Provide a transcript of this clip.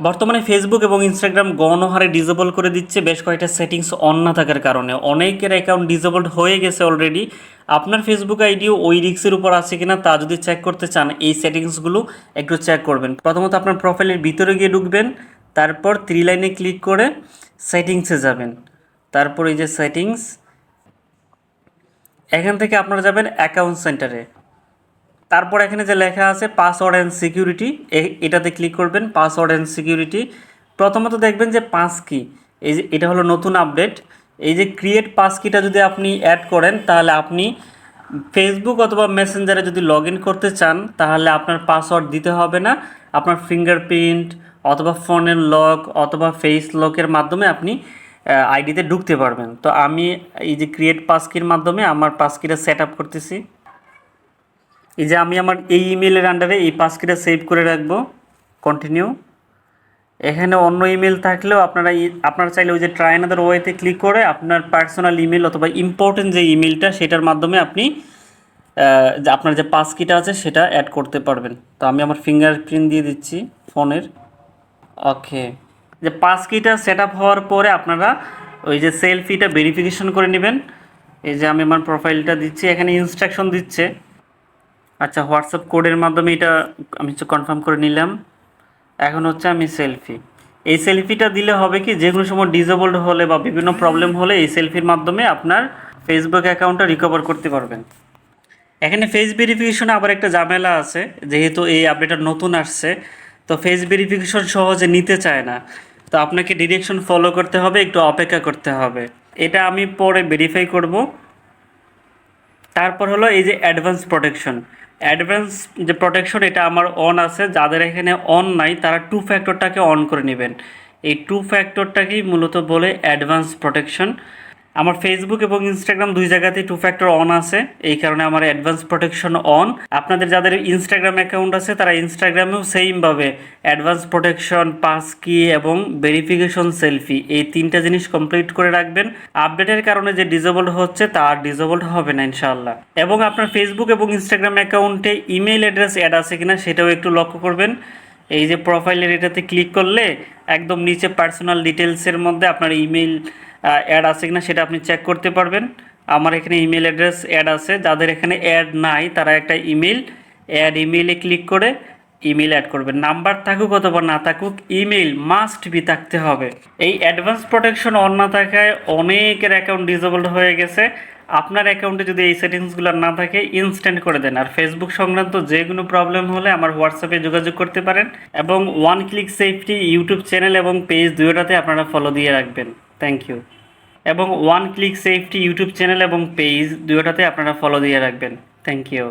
বর্তমানে ফেসবুক এবং ইনস্টাগ্রাম গণহারে ডিসেবল করে দিচ্ছে বেশ কয়েকটা সেটিংস অন না থাকার কারণে। অনেকের অ্যাকাউন্ট ডিসেবলড হয়ে গেছে অলরেডি। আপনার ফেসবুক আইডিও ওই রিস্কের উপর আছে কিনা তা যদি চেক করতে চান, এই সেটিংসগুলো একটু চেক করবেন। প্রথমত আপনার প্রোফাইলের ভিতরে গিয়ে ঢুকবেন, তারপর 3 লাইনে ক্লিক করে সেটিংসে যাবেন, তারপর এই যে সেটিংস, এখান থেকে আপনারা যাবেন অ্যাকাউন্ট সেন্টারে। তারপর এখানে যে লেখা আছে পাসওয়ার্ড অ্যান্ড সিকিউরিটি, এটাতে ক্লিক করবেন। পাসওয়ার্ড অ্যান্ড সিকিউরিটি প্রথমত দেখবেন যে পাস কি, এই যে এটা হলো নতুন আপডেট। এই যে ক্রিয়েট পাস কিটা যদি আপনি অ্যাড করেন, তাহলে আপনি ফেসবুক অথবা মেসেঞ্জারে যদি লগ ইন করতে চান, তাহলে আপনার পাসওয়ার্ড দিতে হবে না। আপনার ফিঙ্গারপ্রিন্ট অথবা ফোনের লক অথবা ফেস লকের মাধ্যমে আপনি আইডিতে ঢুকতে পারবেন। তো আমি এই যে ক্রিয়েট পাসকির মাধ্যমে আমার পাসকিটা সেট আপ করতেছি। এই যে আমি আমার এই ইমেলের আন্ডারে এই পাসকিটা সেভ করে রাখবো। কন্টিনিউ। এখানে অন্য ইমেল থাকলেও আপনারা চাইলে ওই যে ট্রাই অ্যানাদার ওয়েতে ক্লিক করে আপনার পার্সোনাল ইমেল অথবা ইম্পর্টেন্ট যে ইমেলটা সেটার মাধ্যমে আপনি যে আপনার যে পাসকিটা আছে সেটা অ্যাড করতে পারবেন। তো আমি আমার ফিঙ্গারপ্রিন্ট দিয়ে দিচ্ছি ফোনের। ওকে, যে পাসকিটা সেট আপ হওয়ার পরে আপনারা ওই যে সেলফিটা ভেরিফিকেশন করে নেবেন। এই যে আমি আমার প্রোফাইলটা দিচ্ছি, এখানে ইনস্ট্রাকশন দিচ্ছে। আচ্ছা, হোয়াটসঅ্যাপ কোডের মাধ্যমে এটা আমি কনফার্ম করে নিলাম। এখন হচ্ছে আমি সেলফি, এই সেলফিটা দিলে হবে কি, যে কোনো সময় ডিসেবলড হলে বা বিভিন্ন প্রবলেম হলে এই সেলফির মাধ্যমে আপনার ফেসবুক অ্যাকাউন্টটা রিকভার করতে পারবেন। এখানে ফেস ভেরিফিকেশনে আবার একটা ঝামেলা আছে, যেহেতু এই আপডেটটা নতুন আসছে, তো ফেস ভেরিফিকেশন সহজে নিতে চায় না। তো আপনাকে ডিরেকশন ফলো করতে হবে, একটু অপেক্ষা করতে হবে। এটা আমি পরে ভেরিফাই করব। তারপর হলো এই যে অ্যাডভান্স প্রোটেকশন। অ্যাডভান্স যে প্রোটেকশন এটা আমার অন আছে, যাদের এখানে অন নাই তারা 2 ফ্যাক্টরটাকে অন করে নেবেন। এই 2 ফ্যাক্টরটাকেই মূলত বলে অ্যাডভান্স প্রোটেকশন। আমার ফেসবুক এবং ইনস্টাগ্রাম দুই জায়গাতেই 2 ফ্যাক্টর অন আছে, এই কারণে আমার অ্যাডভান্স প্রোটেকশন অন। আপনাদের যাদের ইনস্টাগ্রাম অ্যাকাউন্ট আছে তারা ইনস্টাগ্রামেও সেমভাবে অ্যাডভান্স প্রোটেকশন, পাস কি এবং ভেরিফিকেশন সেলফি, এই 3টা জিনিস কমপ্লিট করে রাখবেন। আপডেটের কারণে যে ডিসেবলড হচ্ছে তা আর ডিসেবলড হবে না ইনশাআল্লাহ। এবং আপনার ফেসবুক এবং ইনস্টাগ্রাম অ্যাকাউন্টে ইমেল অ্যাড্রেস অ্যাড আছে কিনা সেটাও একটু লক্ষ্য করবেন। এই যে প্রোফাইলের এটাতে ক্লিক করলে একদম নিচে পার্সোনাল ডিটেলসের মধ্যে আপনার ইমেল অ্যাড আছে কিনা সেটা আপনি চেক করতে পারবেন। আমার এখানে ইমেল অ্যাড্রেস অ্যাড আছে, যাদের এখানে অ্যাড নাই তারা একটা অ্যাড ইমেইলে ক্লিক করে ইমেল অ্যাড করবেন। নাম্বার থাকুক অথবা না থাকুক, ইমেল মাস্ট বি থাকতে হবে। এই অ্যাডভান্স প্রোটেকশন অন না থাকায় অনেকের অ্যাকাউন্ট ডিসেবলড হয়ে গেছে। আপনার অ্যাকাউন্টে যদি এই সেটিংসগুলো না থাকে ইনস্ট্যান্ট করে দেন। আর ফেসবুক সংক্রান্ত যে কোনো প্রবলেম হলে আমার হোয়াটসঅ্যাপে যোগাযোগ করতে পারেন। এবং one click safety YouTube channel এবং পেজ দুয়োটাতে আপনারা ফলো দিয়ে রাখবেন। Thank you. এবং one click safety YouTube channel এবং পেজ দুয়োটাতে আপনারা ফলো দিয়ে রাখবেন। Thank you.